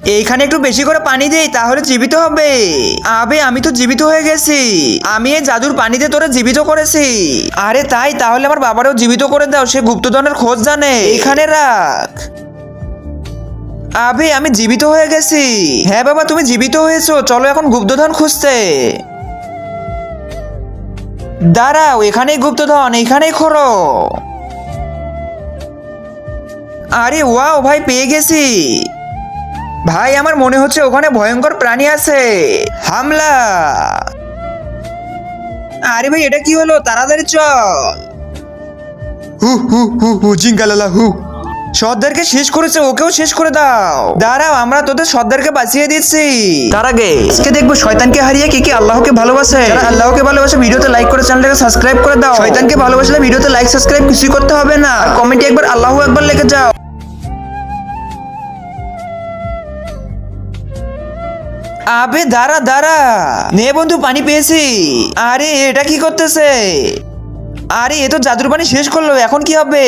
এইখানে একটু বেশি করে পানি দেই, তাহলে জীবিত হবে। আবে আমি তো জীবিত হয়ে গেছি। আমি এই জাদুর পানিতে তোরে জীবিত করেছি। আরে তাই? তাহলে আমার বাবারও জীবিত করে দাও, সে গুপ্তধনের খোঁজ জানে। এখানে রাখ। আবে আমি জীবিত হয়ে গেছি। হ্যাঁ বাবা, তুমি জীবিত হয়েছো, চলো এখন গুপ্তধন খুঁজতে। দাঁড়াও, এখানেই গুপ্তধন, এইখানেই খোঁড়ো। আরে ওয়াও ভাই, পেয়ে গেছি। ভাই আমার মনে হচ্ছে ওখানে ভয়ঙ্কর প্রাণী আছে। হামলা! আরে ভাই, এটা কি হলো? তাড়াতাড়ি চল। হু হু হু হু, জিঙ্গালালা হু। সর্দারকে শেষ করেছে, ওকেও শেষ করে দাও। দাঁড়াও, আমরা তোদের সর্দারকে বাঁচিয়ে দিচ্ছি। তার আগে আজকে দেখবো শয়তানকে হারিয়ে কে কে আল্লাহকে ভালোবাসে। যারা আল্লাহকে ভালোবাসে ভিডিওতে লাইক করে চ্যানেলটাকে সাবস্ক্রাইব করে দাও। শয়তানকে ভালোবাসলে ভিডিওতে লাইক সাবস্ক্রাইব কিছুই করতে হবে না, আর কমেন্টে একবার আল্লাহু আকবার লিখে যাও। আবে দাঁড়া দাঁড়া, নে বন্ধু পানি পেয়েছি। আরে এটা কি করতেছে? আরে এ তো জাদুর পানি শেষ করলো, এখন কি হবে?